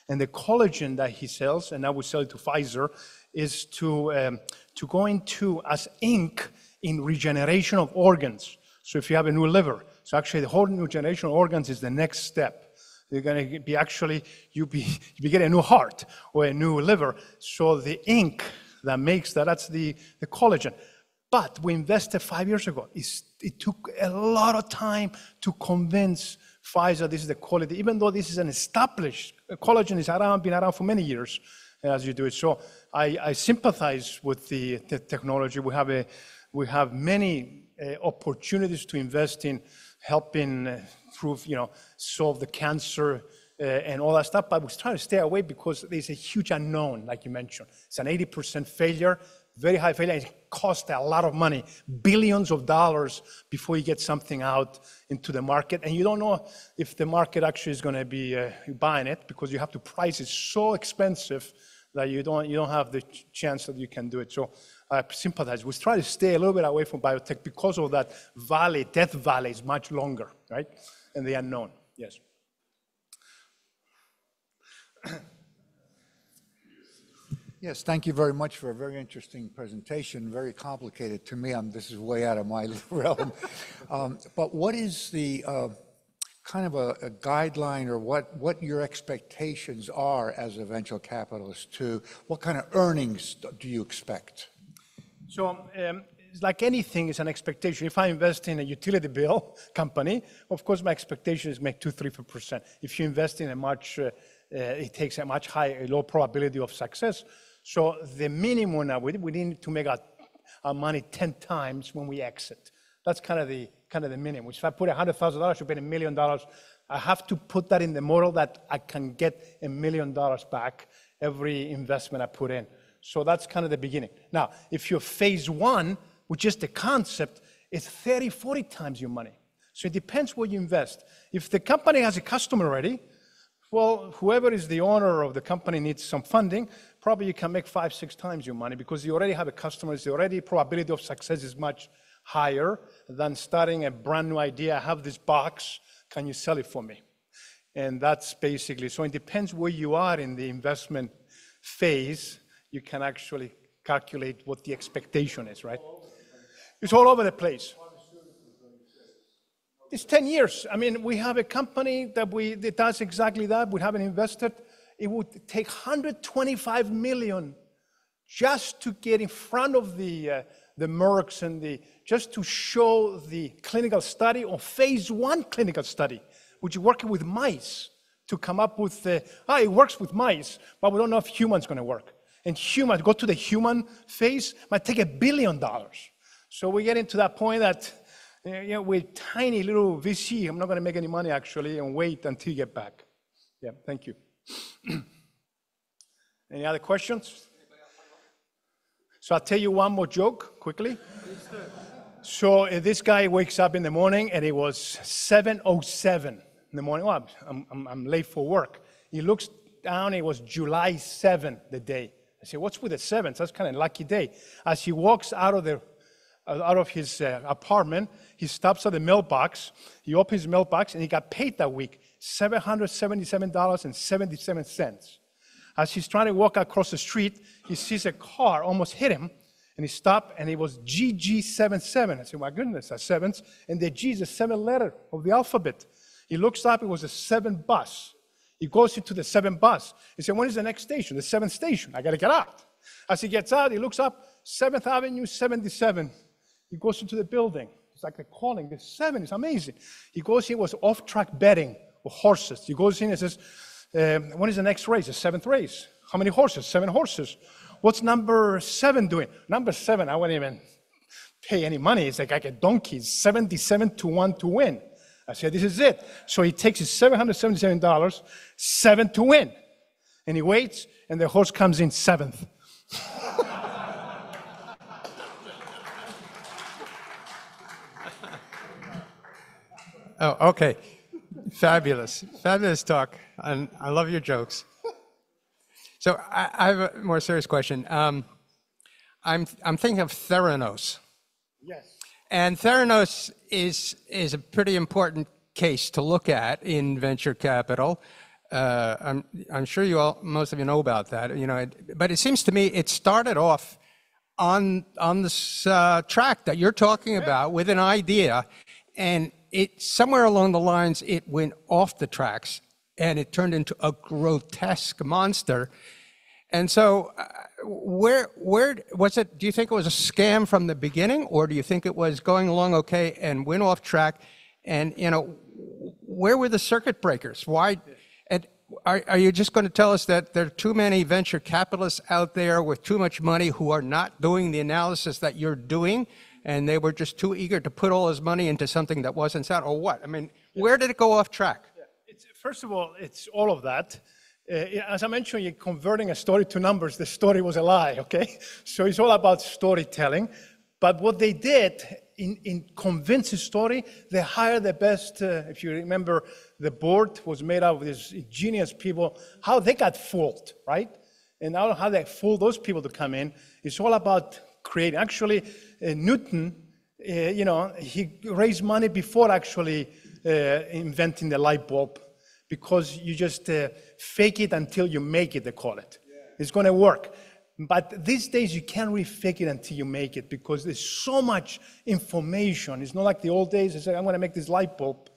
And the collagen that he sells, and I will sell it to Pfizer, is to go into as ink in regeneration of organs. So if you have a new liver, so actually the whole new generation of organs is the next step. You're going to be actually, you get a new heart or a new liver. So the ink that makes that's the collagen. But we invested 5 years ago. It took a lot of time to convince Pfizer this is the quality, even though this is an established, collagen is been around for many years as you do it. So I sympathize with the technology. We have many opportunities to invest in helping solve the cancer and all that stuff, but we're trying to stay away because there's a huge unknown, like you mentioned. It's an 80% failure, very high failure. It costs a lot of money, billions of dollars before you get something out into the market. And you don't know if the market actually is going to be buying it because you have to price it so expensive that you don't have the chance that you can do it. So I sympathize. We try to stay a little bit away from biotech because of that valley, death valley is much longer, right? And the unknown, yes. Yes, thank you very much for a very interesting presentation, very complicated to me. This is way out of my realm. But what is the kind of a guideline or what your expectations are as a venture capitalist to what kind of earnings do you expect? So it's like anything, it's an expectation. If I invest in a utility bill company, of course my expectation is make 2-3%. If you invest in a much, it takes a much higher, low probability of success. So the minimum now, we need to make our money 10 times when we exit. That's kind of the minimum. If I put $100,000, you pay $1 million. I have to put that in the model that I can get $1 million back every investment I put in. So that's kind of the beginning. Now, if you're phase one, which is the concept, it's 30, 40 times your money. So it depends where you invest. If the company has a customer already, well, whoever is the owner of the company needs some funding, probably you can make 5, 6 times your money because you already have a customer. The already probability of success is much higher than starting a brand new idea. I have this box, can you sell it for me? And that's basically, so it depends where you are in the investment phase. You can actually calculate what the expectation is, right? It's all over the place. It's 10 years. I mean, we have a company that does exactly that. We haven't invested. It would take $125 million just to get in front of the Mercks and just to show the clinical study or phase 1 clinical study, which is working with mice to come up with it works with mice, but we don't know if humans going to work. And go to the human phase might take $1 billion. So we get into that point that we're tiny little VC. I'm not going to make any money actually, and wait until you get back. Yeah, thank you. Any other questions? So I'll tell you one more joke quickly. So this guy wakes up in the morning and it was 7:07 in the morning. Oh, I'm late for work. He looks down, it was July 7, the day. I said, what's with the 7th? That's kind of a lucky day. As he walks out of his apartment, he stops at the mailbox. He opens his mailbox and he got paid that week, $777.77. As he's trying to walk across the street, he sees a car almost hit him. And he stopped, and it was GG77. I said, my goodness, that's sevens. And the G is the 7th letter of the alphabet. He looks up, it was a 7 bus. He goes into the 7 bus. He said, when is the next station? The 7th station. I got to get out. As he gets out, he looks up, 7th Avenue, 77. He goes into the building. It's like they're calling. The 7 is amazing. He goes in, it was off-track betting with horses. He goes in and says, when is the next race? The 7th race. How many horses? 7 horses. What's number 7 doing? Number 7, I wouldn't even pay any money. It's like a donkey, 77-1 to win. I said, this is it. So he takes his $777, 7 to win. And he waits, and the horse comes in 7th. Oh, okay. Fabulous. Fabulous talk. And I love your jokes. So I have a more serious question. I'm thinking of Theranos. Yes. And Theranos is a pretty important case to look at in venture capital. I'm sure most of you know about that. But it seems to me it started off on this track that you're talking about with an idea, and it somewhere along the lines it went off the tracks. And it turned into a grotesque monster. And so where was it? Do you think it was a scam from the beginning, or do you think it was going along okay and went off track? And, where were the circuit breakers? Why? And are you just going to tell us that there are too many venture capitalists out there with too much money who are not doing the analysis that you're doing, and they were just too eager to put all his money into something that wasn't sound, or what? I mean, where did it go off track? First of all, it's all of that. As I mentioned, you're converting a story to numbers. The story was a lie, okay? So it's all about storytelling. But what they did in convince the story, they hired the best, if you remember, the board was made up of these genius people, how they got fooled, right? And now how they fooled those people to come in. It's all about creating. Actually, Newton, he raised money before actually inventing the light bulb, because you just fake it until you make it, they call it. Yeah. It's going to work. But these days, you can't really fake it until you make it, because there's so much information. It's not like the old days. It's like, I'm going to make this light bulb,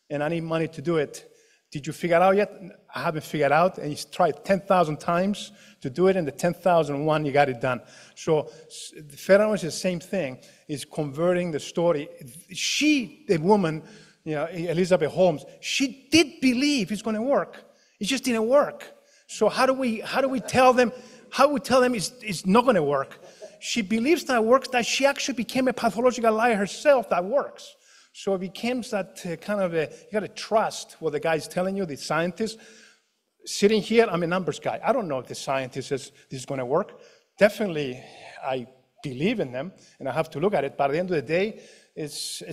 and I need money to do it. Did you figure it out yet? I haven't figured out. And you tried 10,000 times to do it, and the 10,001, you got it done. So Theranos is the same thing, is converting the story. She, the woman, Elizabeth Holmes, she did believe it's going to work. It just didn't work. So how do we tell them? How we tell them it's not going to work? She believes that it works. That she actually became a pathological liar herself. That works. So it becomes that you got to trust what the guy's telling you. The scientist sitting here, I'm a numbers guy. I don't know if the scientist says this is going to work. Definitely, I believe in them, and I have to look at it. But at the end of the day, it's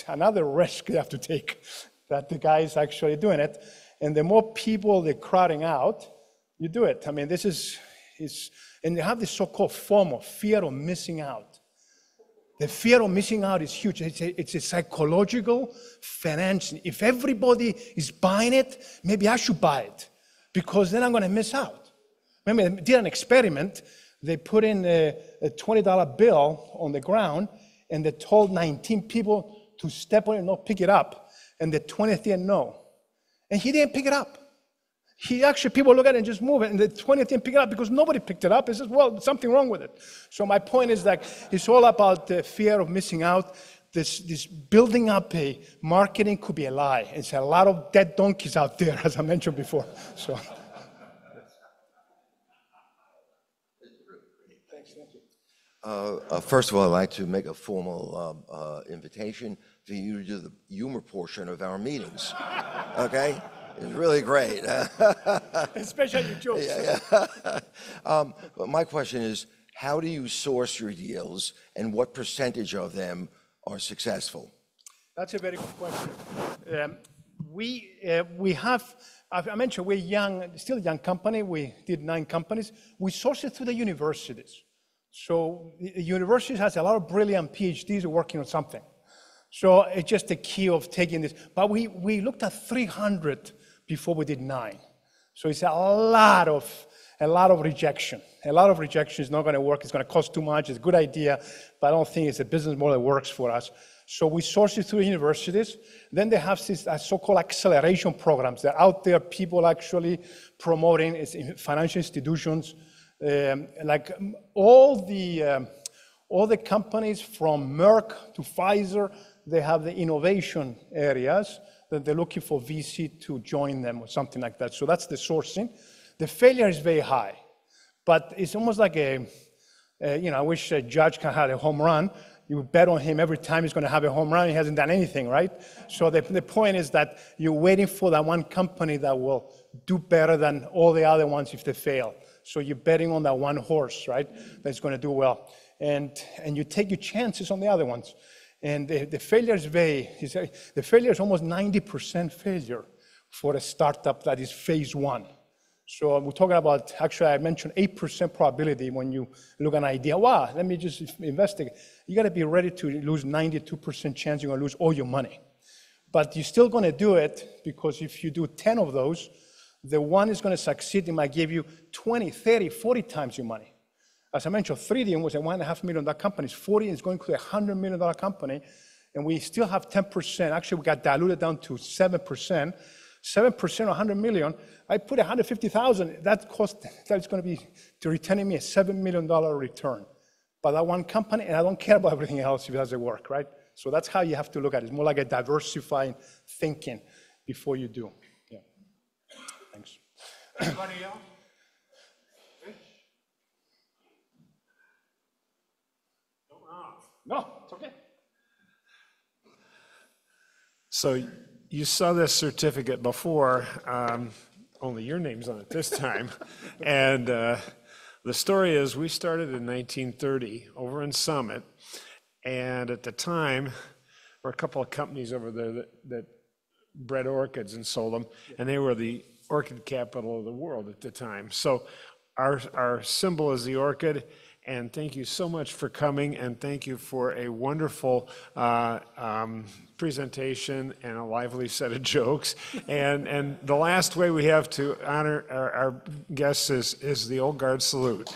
another risk you have to take, that the guy is actually doing it. And the more people they're crowding out, you do it. I mean, and you have this so-called FOMO, fear of missing out. The fear of missing out is huge. It's a psychological, financial. If everybody is buying it, maybe I should buy it, because then I'm going to miss out. Remember, they did an experiment. They put in a $20 bill on the ground, and they told 19 people to step on it and not pick it up. And the 20th didn't know. And he didn't pick it up. People look at it and just move it, and the 20th didn't pick it up because nobody picked it up. It says, well, there's something wrong with it. So my point is that it's all about the fear of missing out. This building up a marketing could be a lie. It's a lot of dead donkeys out there, as I mentioned before. So. First of all, I'd like to make a formal invitation for you to do the humor portion of our meetings. Okay? It's really great. Especially your jokes. Yeah. But my question is, how do you source your deals, and what percentage of them are successful? That's a very good question. We have, I mentioned we're young, still a young company. We did 9 companies. We source it through the universities. So the university has a lot of brilliant PhDs working on something. So it's just the key of taking this. But we looked at 300 before we did 9. So it's a lot of rejection. A lot of rejection is not going to work. It's going to cost too much. It's a good idea, but I don't think it's a business model that works for us. So we source it through universities. Then they have these so-called acceleration programs. They're out there, people actually promoting. It's in financial institutions. Like all the companies from Merck to Pfizer, they have the innovation areas that they're looking for VC to join them or something like that. So that's the sourcing. The failure is very high, but it's almost like I wish a judge can have a home run. You bet on him every time he's going to have a home run. He hasn't done anything, right? So the point is that you're waiting for that one company that will do better than all the other ones if they fail. So you're betting on that one horse, right, that's going to do well. And you take your chances on the other ones. And the failure is almost 90% failure for a startup that is phase 1. So we're talking about, actually, I mentioned 8% probability when you look at an idea. Wow, let me just investigate. You got to be ready to lose 92% chance you're going to lose all your money. But you're still going to do it because if you do 10 of those, the one is going to succeed. It might give you 20, 30, 40 times your money. As I mentioned, 3D was a $1.5 million company. 40 is going to a $100 million company, and we still have 10%. Actually, we got diluted down to 7%. 7% of 100 million. I put 150,000. That's going to be returning me a $7 million return. But that one company, and I don't care about everything else if it doesn't work, right? So that's how you have to look at it. It's more like a diversifying thinking before you do. Yeah. Thanks. Anybody else? No, it's okay. So you saw this certificate before, only your name's on it this time. And the story is we started in 1930 over in Summit. And at the time, there were a couple of companies over there that bred orchids and sold them. And they were the orchid capital of the world at the time. So our symbol is the orchid. And thank you so much for coming, and thank you for a wonderful presentation and a lively set of jokes. And the last way we have to honor our guests is the old guard salute.